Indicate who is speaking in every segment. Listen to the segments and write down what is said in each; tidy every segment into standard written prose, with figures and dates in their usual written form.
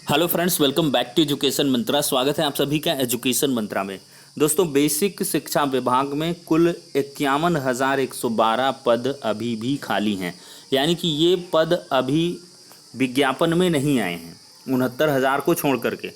Speaker 1: Hello friends, welcome back to education Mantra. स्वागत है आप सभी का एजुकेशन मंत्रा में। दोस्तों, बेसिक शिक्षा विभाग में कुल 51,112 पद अभी भी खाली हैं। यानी कि ये पद अभी विज्ञापन में नहीं आए हैं, 69,000 को छोड़ करके।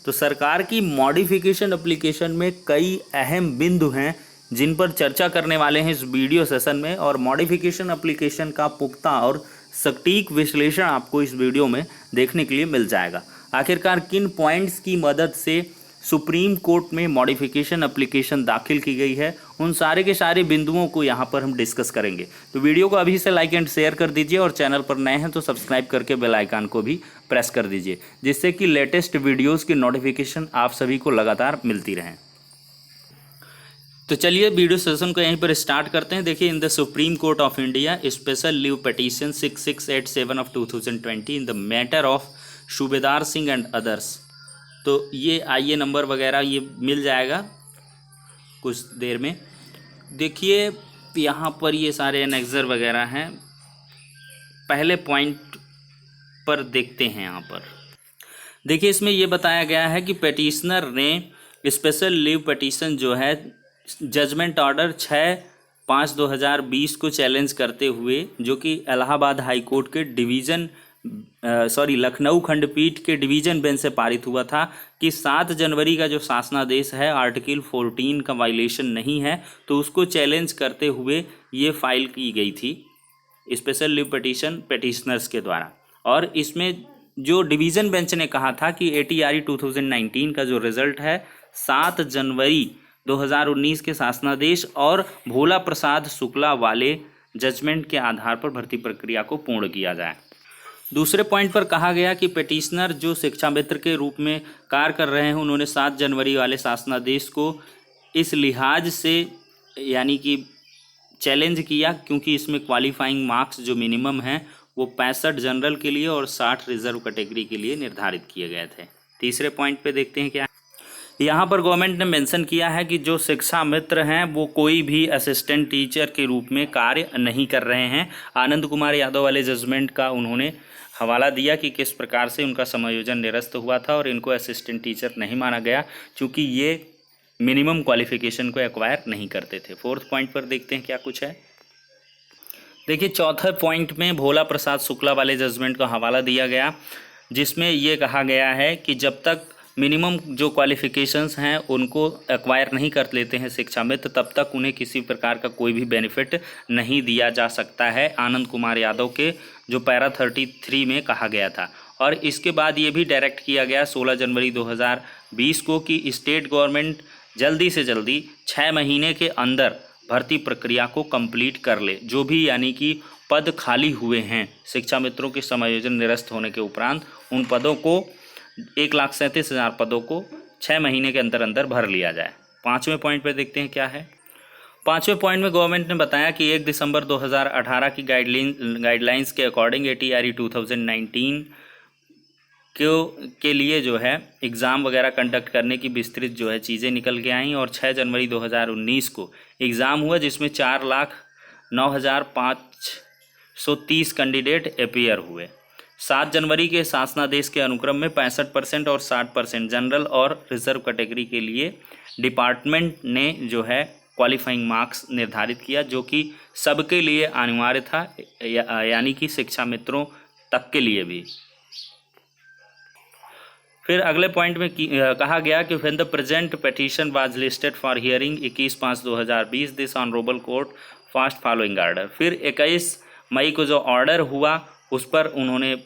Speaker 1: तो सरकार की मॉडिफिकेशन एप्लीकेशन में कई अहम बिंदु हैं जिन पर चर्चा करने वाले हैं इस वीडियो सेशन में। और मॉडिफिकेशन एप्लीकेशन का पुख्ता और सटीक विश्लेषण आपको इस वीडियो में देखने के लिए मिल जाएगा। आखिरकार किन पॉइंट्स की मदद से सुप्रीम कोर्ट में मॉडिफिकेशन एप्लीकेशन दाखिल की गई है, उन सारे के सारे बिंदुओं को यहाँ पर हम डिस्कस करेंगे। तो वीडियो को अभी से लाइक एंड शेयर कर दीजिए और चैनल पर नए हैं तो सब्सक्राइब करके बेल आइकन को भी प्रेस कर दीजिए, जिससे कि लेटेस्ट वीडियोज़ की नोटिफिकेशन आप सभी को लगातार मिलती रहें। तो चलिए वीडियो सेशन को यहीं पर स्टार्ट करते हैं। देखिए, in the supreme court of India special leave petition 6687 of 2020 in the matter of सूबेदार सिंह एंड अदर्स। तो ये आइए नंबर वगैरह ये मिल जाएगा कुछ देर में। देखिए, यहाँ पर ये सारे एनेक्सर वगैरह हैं। पहले पॉइंट पर देखते हैं। यहाँ पर देखिए, इसमें ये बताया गया है कि पिटिशनर ने स्पेशल लीव पिटीशन जो है जजमेंट ऑर्डर 6/5/2020 को चैलेंज करते हुए, जो कि इलाहाबाद हाई कोर्ट के लखनऊ खंडपीठ के डिवीज़न बेंच से पारित हुआ था कि 7 जनवरी का जो शासनादेश है आर्टिकल 14 का वायलेशन नहीं है, तो उसको चैलेंज करते हुए ये फाइल की गई थी स्पेशल लीव पिटीशन पिटिशनर्स के द्वारा। और इसमें जो डिवीज़न बेंच ने कहा था कि ATRE 2019 का जो रिज़ल्ट है 7 जनवरी 2019 के शासनादेश और भोला प्रसाद शुक्ला वाले जजमेंट के आधार पर भर्ती प्रक्रिया को पूर्ण किया जाए। दूसरे पॉइंट पर कहा गया कि पिटिशनर जो शिक्षा मित्र के रूप में कार्य कर रहे हैं, उन्होंने 7 जनवरी वाले शासनादेश को इस लिहाज से यानी कि चैलेंज किया क्योंकि इसमें क्वालिफाइंग मार्क्स जो मिनिमम हैं वो 65 जनरल के लिए और 60 रिजर्व कैटेगरी के लिए निर्धारित किए गए थे। तीसरे पॉइंट पे देखते हैं क्या यहाँ पर गवर्नमेंट ने मेंशन किया है कि जो शिक्षा मित्र हैं वो कोई भी असिस्टेंट टीचर के रूप में कार्य नहीं कर रहे हैं। आनंद कुमार यादव वाले जजमेंट का उन्होंने हवाला दिया कि किस प्रकार से उनका समायोजन निरस्त हुआ था और इनको असिस्टेंट टीचर नहीं माना गया क्योंकि ये मिनिमम क्वालिफिकेशन को एक्वायर नहीं करते थे। फोर्थ पॉइंट पर देखते हैं क्या कुछ है। देखिए, चौथे पॉइंट में भोला प्रसाद शुक्ला वाले जजमेंट का हवाला दिया गया, जिसमें ये कहा गया है कि जब तक मिनिमम जो क्वालिफिकेशंस हैं उनको एक्वायर नहीं कर लेते हैं शिक्षा मित्र, तब तक उन्हें किसी प्रकार का कोई भी बेनिफिट नहीं दिया जा सकता है। आनंद कुमार यादव के जो पैरा 33 में कहा गया था। और इसके बाद ये भी डायरेक्ट किया गया 16 जनवरी 2020 को कि स्टेट गवर्नमेंट जल्दी से जल्दी 6 महीने के अंदर भर्ती प्रक्रिया को कंप्लीट कर ले। जो भी यानी कि पद खाली हुए हैं शिक्षा मित्रों के समायोजन निरस्त होने के उपरांत, उन पदों को 1,37,000 पदों को 6 महीने के अंदर अंदर भर लिया जाए। पाँचवें पॉइंट पर देखते हैं क्या है। पाँचवें पॉइंट में गवर्नमेंट ने बताया कि 1 दिसंबर 2018 की गाइडलाइंस के अकॉर्डिंग ATRE 2019 के लिए जो है एग्ज़ाम वगैरह कंडक्ट करने की विस्तृत जो है चीज़ें निकल के आई और 6 जनवरी 2019 को एग्ज़ाम हुआ, जिसमें 4,09,530 कैंडिडेट अपीयर हुए। 7 जनवरी के शासनादेश के अनुक्रम में 65% और 60% जनरल और रिजर्व कैटेगरी के लिए डिपार्टमेंट ने जो है क्वालिफाइंग मार्क्स निर्धारित किया, जो कि सबके लिए अनिवार्य था, यानी कि शिक्षा मित्रों तक के लिए भी। फिर अगले पॉइंट में कहा गया कि when the present petition was listed for hearing 21/5/2020 this honourable court fast following order. फिर 21 मई को जो ऑर्डर हुआ उस पर उन्होंने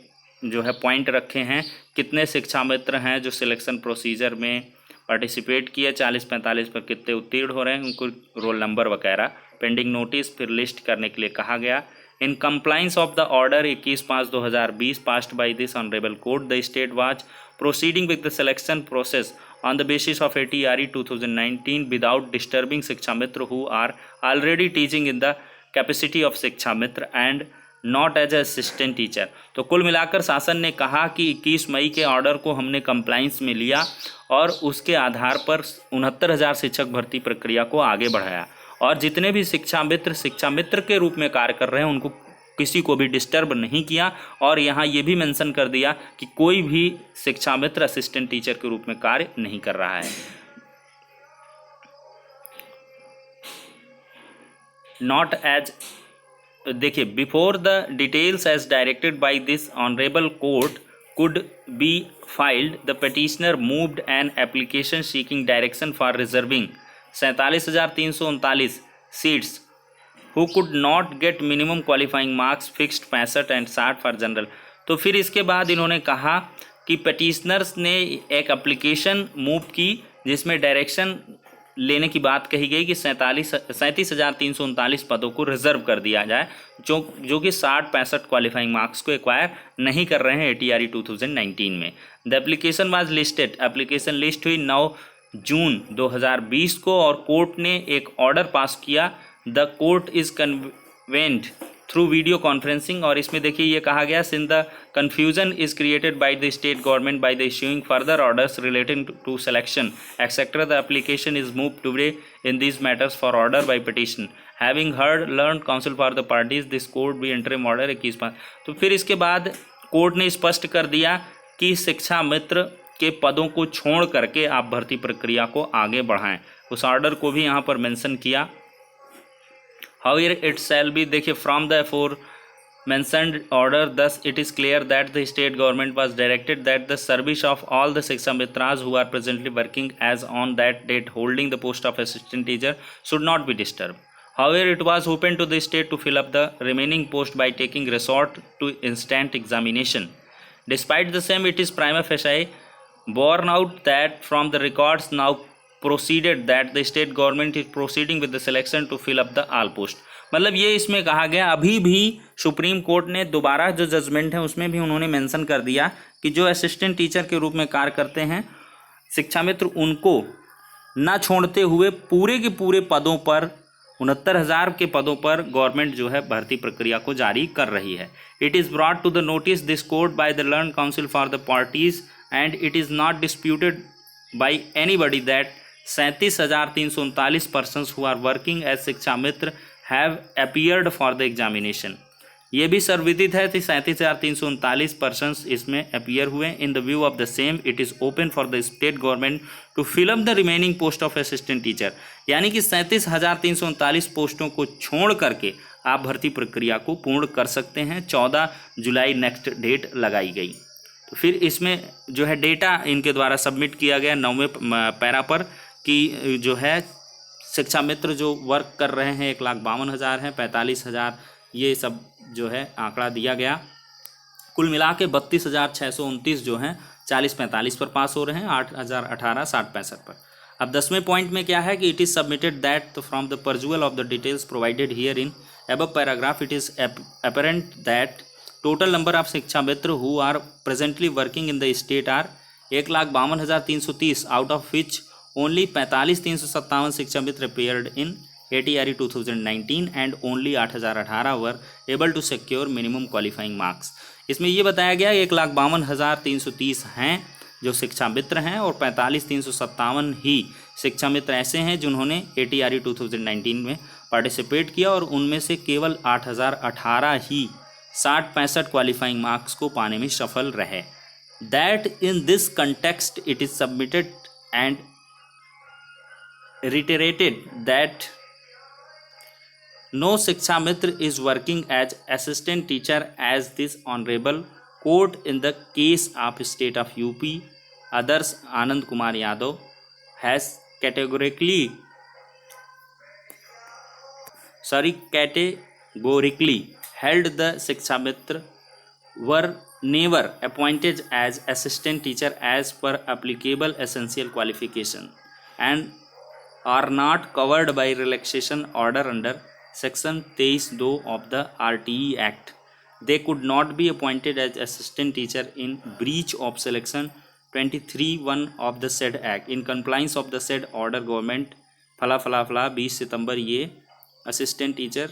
Speaker 1: जो है पॉइंट रखे हैं, कितने शिक्षा मित्र हैं जो सिलेक्शन प्रोसीजर में पार्टिसिपेट किए, 40-45 पर कितने उत्तीर्ण हो रहे हैं, उनको रोल नंबर वगैरह, पेंडिंग नोटिस फिर लिस्ट करने के लिए कहा गया। In compliance of the order 21/5/2020 passed by this honourable court, the state was proceeding with the selection process on the basis of ATRE 2019 without disturbing Shiksha Mitra who are already teaching in the capacity of Shiksha Mitra and not as a assistant teacher। तो कुल मिलाकर शासन ने कहा कि 21 मई के order को हमने कंप्लाइंस में लिया और उसके आधार पर 69,000 शिक्षक भर्ती प्रक्रिया को आगे बढ़ाया और जितने भी शिक्षा मित्र के रूप में कार्य कर रहे हैं उनको किसी को भी डिस्टर्ब नहीं किया। और यहाँ ये भी मेंशन कर दिया कि कोई भी शिक्षा मित्र असिस्टेंट टीचर के रूप में कार्य नहीं कर रहा है। नॉट एज, देखिए, before the details as directed by this honourable court could be filed, the petitioner moved an application seeking direction for reserving 47,339 seats who could not get minimum qualifying marks fixed 65 and 60 for general। तो फिर इसके बाद इन्होंने कहा कि petitioners ने एक application move की जिसमें डायरेक्शन लेने की बात कही गई कि 37,339 पदों को रिजर्व कर दिया जाए, जो कि 60-65 क्वालिफाइंग मार्क्स को एक्वायर नहीं कर रहे हैं ATRE 2019 में। The application was listed, application list हुई 9 जून 2020 को और कोर्ट ने एक ऑर्डर पास किया। The court is convened through video conferencing, और इसमें देखिए ये कहा गया, since the confusion is created by the state government by the issuing further orders relating to selection etcetera, the application is move today in these matters for order by petition having heard learned counsel for the parties this court be interim order 21। तो फिर इसके बाद court ने स्पष्ट कर दिया कि शिक्षा मित्र के पदों को छोड़ करके आप भर्ती प्रक्रिया को आगे बढ़ाएं। उस ऑर्डर को भी यहाँ पर मेंशन किया। However, it shall be, देखिए, from the aforementioned order, thus it is clear that the state government was directed that the service of all the Shiksha Mitras who are presently working as on that date holding the post of assistant teacher should not be disturbed. However, it was open to the state to fill up the remaining post by taking resort to instant examination. Despite the same, it is prima facie borne out that from the records now proceeded that the state government is proceeding with the selection to fill up the all post। मतलब ये इसमें कहा गया, अभी भी supreme court ने दोबारा जो जजमेंट है उसमें भी उन्होंने मेंशन कर दिया कि जो असिस्टेंट टीचर के रूप में कार्य करते हैं शिक्षा मित्र, उनको ना छोड़ते हुए पूरे के पूरे पदों पर 69,000 के पदों पर गवर्नमेंट जो है भर्ती प्रक्रिया को जारी कर रही है। It is brought to the notice this court by the learned counsel for the parties and it is not disputed by anybody that 37,339 persons who are working as शिक्षा मित्र have appeared for the examination। ये भी सर्वविदित है कि 37,339 persons इसमें appear हुए। in the view of the same it is open for the state government to fill up the remaining post of assistant teacher। यानी कि 37,339 पोस्टों को छोड़ करके आप भर्ती प्रक्रिया को पूर्ण कर सकते हैं। 14 जुलाई नेक्स्ट डेट लगाई गई। तो फिर इसमें जो है डेटा इनके द्वारा सबमिट किया गया 9वें पैरा पर कि जो है शिक्षा मित्र जो वर्क कर रहे हैं 1,52,000 हैं, 45,000 ये सब जो है आंकड़ा दिया गया। कुल मिला के 32,629 जो हैं 40-45 पर पास हो रहे हैं, 8,018 60-65 पर। अब 10वें पॉइंट में क्या है कि it is submitted that from the perusal of the details provided here in above paragraph it is apparent that total number of Shiksha Mitra who are presently working in the state are 1,52,330 out of which only 45,357 शिक्षा मित्र appeared in ATRE 2019 and only 8,018 were able to secure minimum qualifying marks। इसमें ये बताया गया 1,52,330 हैं जो शिक्षा मित्र हैं और 45,357 ही शिक्षा मित्र ऐसे हैं जिन्होंने ATRE 2019 में पार्टिसिपेट किया और उनमें से केवल 8,018 ही 60-65 क्वालिफाइंग मार्क्स को पाने में सफल रहे। That in this context it is submitted and reiterated that no Shiksha Mitra is working as assistant teacher as this honorable court in the case of state of UP others Anand Kumar Yadav has categorically held the Shiksha Mitra were never appointed as assistant teacher as per applicable essential qualification and are not covered by relaxation order under section 23(2) of the RTE Act। They could not be appointed as assistant teacher in breach of section 23(1) of the said Act। In compliance of the said order government फला 20 सितंबर ये assistant teacher,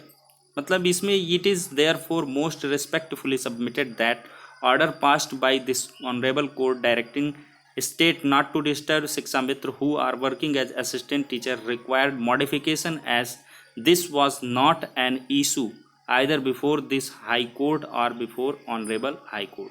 Speaker 1: मतलब इसमें it is therefore most respectfully submitted that order passed by this honorable court directing state not to disturb Shiksha Mitra who are working as assistant teacher required modification as this was not an issue either before this high court और before honourable high court.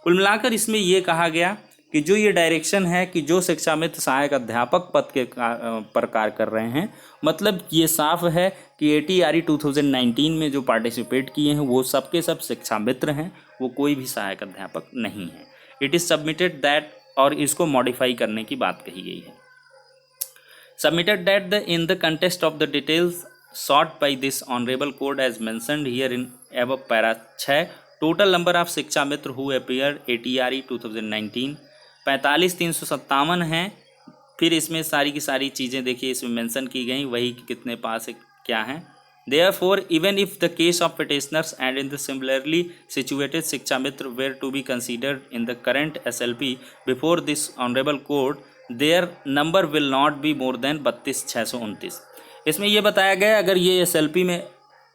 Speaker 1: कुल मिलाकर इसमें ये कहा गया कि जो ये डायरेक्शन है कि जो शिक्षा मित्र सहायक अध्यापक पद के पर कार्य कर रहे हैं, मतलब ये साफ है कि ATRE 2019 में जो पार्टिसिपेट किए हैं वो सबके सब शिक्षा मित्र हैं, वो कोई भी सहायक अध्यापक नहीं है। इट इज़ सबमिटेड दैट, और इसको मॉडिफाई करने की बात कही गई है। Submitted that the in the contest of the details sought by this honorable court as mentioned here in above para 6, total number of शिक्षा मित्र who appeared ATRE 2019 45,357 हैं। फिर इसमें सारी की सारी चीज़ें देखिए इसमें मेंशन की गई, वही कितने पास क्या हैं। Therefore, even if the case of petitioners and in the similarly situated शिक्षा मित्र were to be considered in the current SLP before this honorable court, their number will not be more than 32,629। इसमें यह बताया गया अगर ये SLP में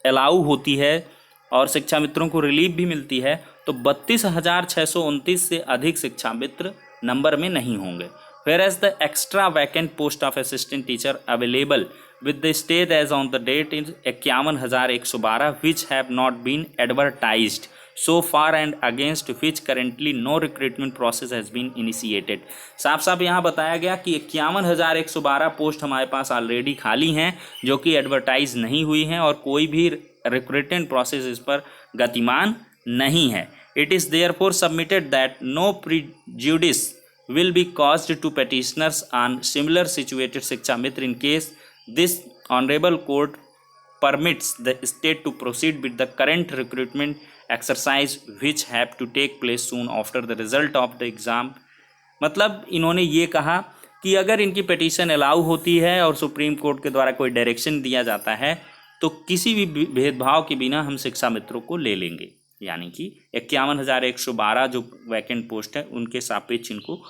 Speaker 1: allow होती है और शिक्षा मित्रों को रिलीफ भी मिलती है तो 32,629 से अधिक शिक्षा मित्र नंबर में नहीं होंगे। Whereas the extra vacant post of assistant teacher available with the state as on the date is 51,112 which have not been advertised so far and against which currently no recruitment process has been initiated। साफ साफ यहाँ बताया गया कि 51,112 post हमारे पास already खाली हैं जो कि एडवर्टाइज नहीं हुई हैं और कोई भी रिक्रूटमेंट प्रोसेस इस पर गतिमान नहीं है। It is therefore submitted that no prejudice will be caused to petitioners on similar situated शिक्षा मित्र in case this honorable court permits the state to proceed with the current recruitment exercise which have to take place soon after the result of the exam। मतलब इन्होंने ये कहा कि अगर इनकी petition allow होती है और सुप्रीम कोर्ट के द्वारा कोई डायरेक्शन दिया जाता है तो किसी भी भेदभाव के बिना हम शिक्षा मित्रों को ले लेंगे, यानी कि 51,112 जो वैकेंट पोस्ट है उनके सापेक्ष इनको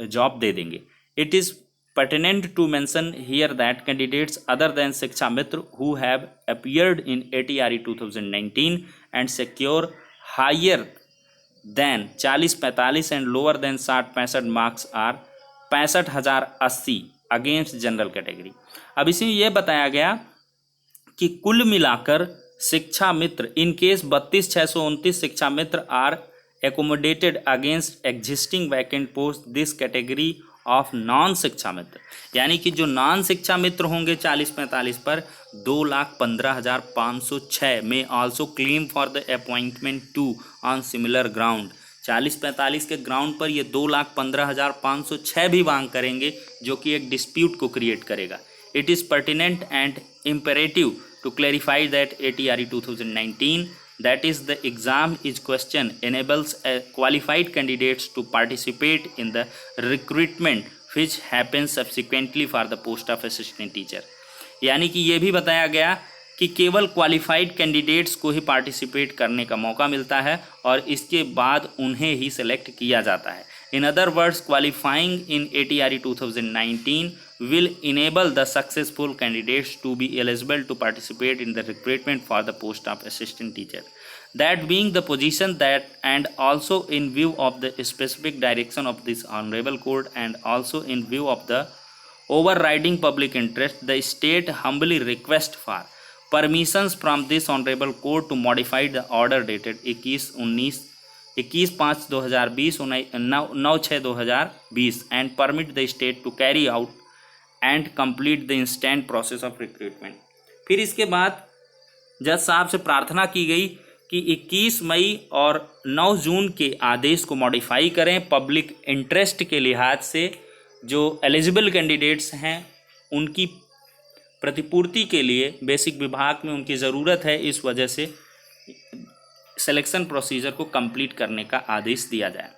Speaker 1: जॉब दे देंगे। It is pertinent to mention here that candidates other than शिक्षा मित्र who have appeared in ATRE 2019 and secure higher than 40-45 and lower than 60-65 marks are 65,080 against general category। अब इसमें यह बताया गया कि कुल मिलाकर शिक्षा मित्र इन case 32,629 Shiksha Mitra are accommodated against existing vacant post this category of non Shiksha Mitra, यानी कि जो नॉन शिक्षा मित्र होंगे 40-45 पर 2,15,506 में also claim for the appointment to on similar ground. 40-45 के ग्राउंड पर ये 2,15,506 भी मांग करेंगे जो कि एक डिस्प्यूट को क्रिएट करेगा। It is pertinent and imperative to clarify that ATRE 2019 that is the exam is question enables qualified candidates to participate in the recruitment which happens subsequently for the post of assistant teacher। यानी कि ये भी बताया गया कि केवल qualified candidates को ही participate करने का मौका मिलता है और इसके बाद उन्हें ही सेलेक्ट किया जाता है। In other words qualifying in ATRE 2019 will enable the successful candidates to be eligible to participate in the recruitment for the post of assistant teacher। That being the position that and also in view of the specific direction of this honorable court and also in view of the overriding public interest, the state humbly request for permissions from this honorable court to modify the order dated 21/5/2020 9/6/2020 and permit the state to carry out and complete the instant process of recruitment. फिर इसके बाद जज साहब से प्रार्थना की गई कि 21 मई और 9 जून के आदेश को मॉडिफाई करें पब्लिक इंटरेस्ट के लिहाज से। जो एलिजिबल कैंडिडेट्स हैं उनकी प्रतिपूर्ति के लिए बेसिक विभाग में उनकी ज़रूरत है, इस वजह से सिलेक्शन प्रोसीजर को कंप्लीट करने का आदेश दिया जाए।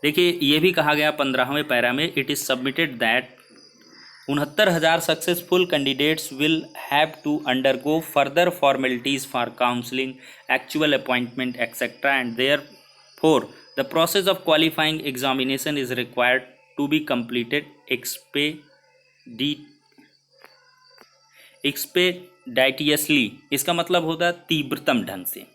Speaker 1: देखिए ये भी कहा गया 15वें पैरा में, it is submitted that 69,000 successful candidates will have to undergo further formalities for counselling, actual appointment etcetera and therefore the process of qualifying examination is required to be completed expeditiously. इसका मतलब होता है तीव्रतम ढंग से।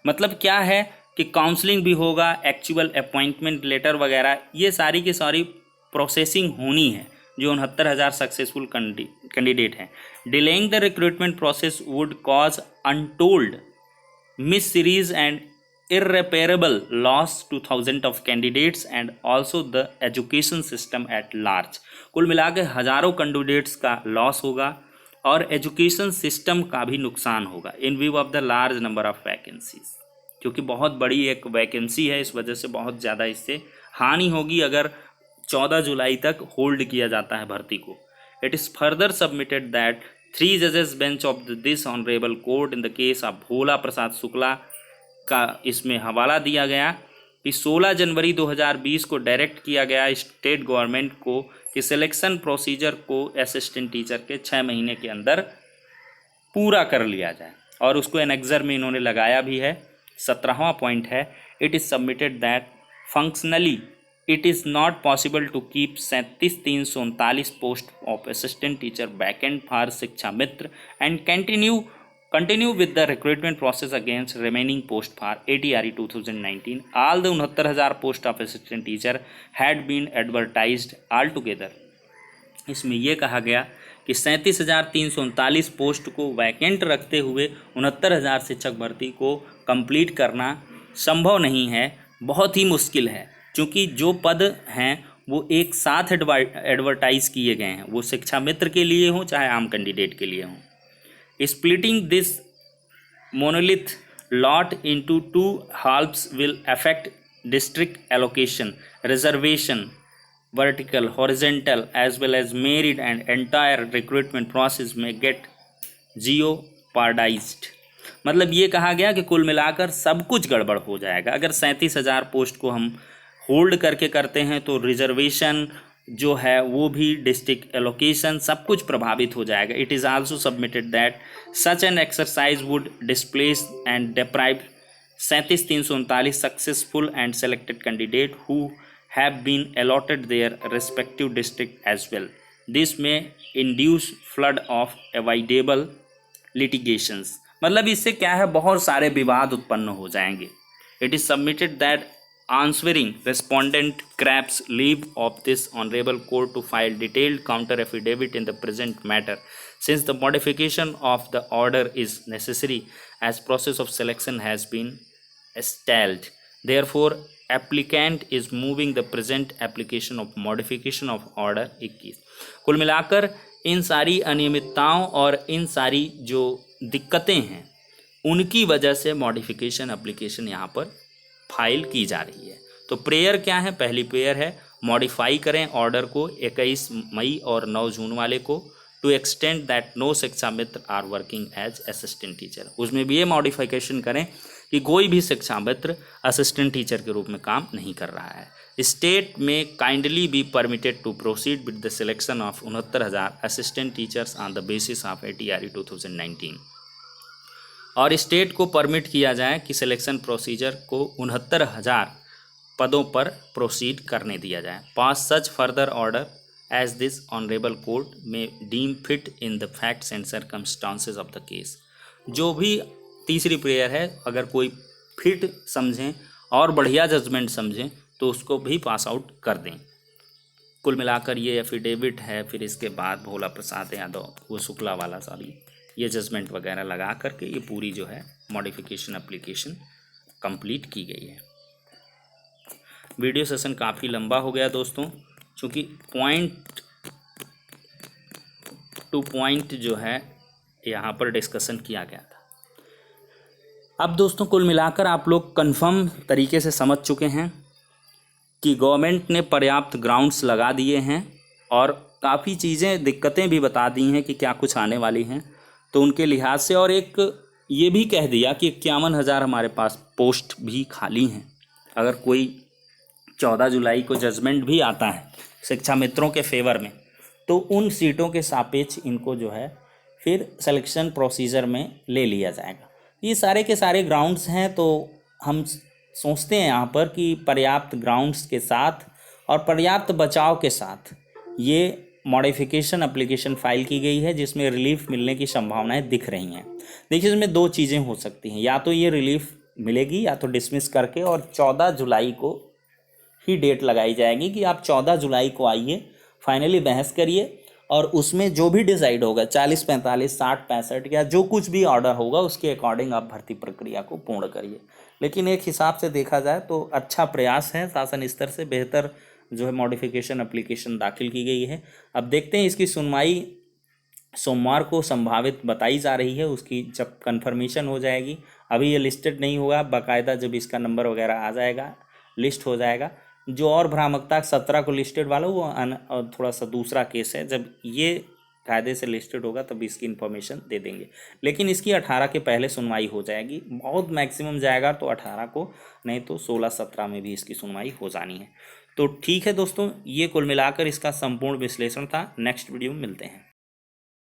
Speaker 1: मतलब क्या है कि काउंसलिंग भी होगा, एक्चुअल अपॉइंटमेंट लेटर वगैरह, ये सारी की सारी प्रोसेसिंग होनी है जो 69,000 सक्सेसफुल कैंडिडेट हैं। Delaying the recruitment process would cause untold miss series and irreparable loss to thousands of candidates and also the education system at large। कुल मिला के हज़ारों कैंडिडेट्स का लॉस होगा और एजुकेशन सिस्टम का भी नुकसान होगा इन view of the large number of vacancies, क्योंकि बहुत बड़ी एक वैकेंसी है, इस वजह से बहुत ज़्यादा इससे हानि होगी अगर 14 जुलाई तक होल्ड किया जाता है भर्ती को। It is further submitted that 3 जजेस bench of this honourable court in the case of Bhola Prasad Shukla का इसमें हवाला दिया गया कि 16 जनवरी 2020 को डायरेक्ट किया गया स्टेट गवर्नमेंट को कि सिलेक्शन प्रोसीजर को असिस्टेंट टीचर के 6 महीने के अंदर पूरा कर लिया जाए, और उसको एनेक्सर में इन्होंने लगाया भी है। 17वां पॉइंट है, it is submitted that functionally it is not possible to keep 37,339 post of assistant teacher vacant for Shiksha Mitra and continue with the recruitment process against remaining post for ATRE 2019। All the 69,000 post of assistant teacher had been advertised altogether। इसमें यह कहा गया कि 37,339 post को vacant रखते हुए 69,000 शिक्षक भर्ती को कंप्लीट करना संभव नहीं है, बहुत ही मुश्किल है, क्योंकि जो पद हैं वो एक साथ एडवर्टाइज किए गए हैं, वो शिक्षा मित्र के लिए हों चाहे आम कैंडिडेट के लिए हों। Splitting this monolith lot into 2 halves will affect district allocation, reservation, vertical, horizontal, as well as merit and entire recruitment process may get jeopardized। मतलब ये कहा गया कि कुल मिलाकर सब कुछ गड़बड़ हो जाएगा। अगर 37,000 पोस्ट को हम होल्ड करके करते हैं तो रिजर्वेशन जो है वो भी डिस्ट्रिक्ट एलोकेशन सब कुछ प्रभावित हो जाएगा। It is also submitted that such an exercise would displace and deprive 37,339 successful and selected candidate who have been allotted their respective district as well. This may induce flood of avoidable litigations. मतलब इससे क्या है, बहुत सारे विवाद उत्पन्न हो जाएंगे। It is submitted that answering respondent grabs leave of this honorable court to file detailed counter affidavit in the present matter, since the modification of the order is necessary as process of selection has been stalled। Therefore applicant is moving the present application of modification of order 21। कुल मिलाकर इन सारी अनियमितताओं और इन सारी जो दिक्कतें हैं उनकी वजह से मॉडिफिकेशन एप्लीकेशन यहाँ पर फाइल की जा रही है। तो प्रेयर क्या है, पहली प्रेयर है मॉडिफाई करें ऑर्डर को 21 मई और 9 जून वाले को, to extend that no Shiksha Mitra are working as assistant teacher. उसमें भी ये मॉडिफिकेशन करें कि कोई भी शिक्षा मित्र असिस्टेंट टीचर के रूप में काम नहीं कर रहा है। स्टेट में kindly be permitted to proceed with the selection of 69,000 assistant teachers on the basis of ATRE 2019। और स्टेट को परमिट किया जाए कि सिलेक्शन प्रोसीजर को 69,000 पदों पर प्रोसीड करने दिया जाए। Pass such further order as this honourable court may deem fit in the facts and circumstances of the case. जो भी तीसरी प्रेयर है, अगर कोई फिट समझें और बढ़िया जजमेंट समझें तो उसको भी पास आउट कर दें। कुल मिलाकर ये एफिडेविट है, फिर इसके बाद भोला प्रसाद यादव वो शुक्ला वाला सॉरी ये जजमेंट वगैरह लगा करके ये पूरी जो है मॉडिफिकेशन एप्लीकेशन कंप्लीट की गई है। वीडियो सेशन काफ़ी लंबा हो गया दोस्तों, क्योंकि पॉइंट टू पॉइंट जो है यहाँ पर डिस्कशन किया गया था। अब दोस्तों कुल मिलाकर आप लोग कंफर्म तरीके से समझ चुके हैं कि गवर्नमेंट ने पर्याप्त ग्राउंड्स लगा दिए हैं और काफ़ी चीज़ें दिक्कतें भी बता दी हैं कि क्या कुछ आने वाली हैं, तो उनके लिहाज से। और एक ये भी कह दिया कि 51,000 हमारे पास पोस्ट भी खाली हैं। अगर कोई 14 जुलाई को जजमेंट भी आता है शिक्षा मित्रों के फेवर में तो उन सीटों के सापेक्ष इनको जो है फिर सिलेक्शन प्रोसीजर में ले लिया जाएगा। ये सारे के सारे ग्राउंड्स हैं, तो हम सोचते हैं यहाँ पर कि पर्याप्त ग्राउंड्स के साथ और पर्याप्त बचाव के साथ ये मॉडिफिकेशन एप्लीकेशन फाइल की गई है, जिसमें रिलीफ मिलने की संभावनाएं दिख रही हैं। देखिए इसमें 2 चीज़ें हो सकती हैं, या तो ये रिलीफ मिलेगी या तो डिसमिस करके और 14 जुलाई को ही डेट लगाई जाएगी कि आप 14 जुलाई को आइए, फाइनली बहस करिए और उसमें जो भी डिसाइड होगा 40, 45, 60, 65 या जो कुछ भी ऑर्डर होगा उसके अकॉर्डिंग आप भर्ती प्रक्रिया को पूर्ण करिए। लेकिन एक हिसाब से देखा जाए तो अच्छा प्रयास है, शासन स्तर से बेहतर जो है मॉडिफिकेशन एप्लीकेशन दाखिल की गई है। अब देखते हैं इसकी सुनवाई सोमवार को संभावित बताई जा रही है, उसकी जब कंफर्मेशन हो जाएगी। अभी ये लिस्टेड नहीं हुआ, बाकायदा जब इसका नंबर वगैरह आ जाएगा लिस्ट हो जाएगा। जो और भ्रामकता 17 को लिस्टेड वाला वो और थोड़ा सा दूसरा केस है, जब ये कायदे से लिस्टेड होगा तब इसकी इन्फॉर्मेशन दे देंगे। लेकिन इसकी 18 के पहले सुनवाई हो जाएगी, बहुत मैक्सिमम जाएगा तो 18 को, नहीं तो 16-17 में भी इसकी सुनवाई हो जानी है। तो ठीक है दोस्तों, ये कुल मिलाकर इसका संपूर्ण विश्लेषण था। नेक्स्ट वीडियो में मिलते हैं।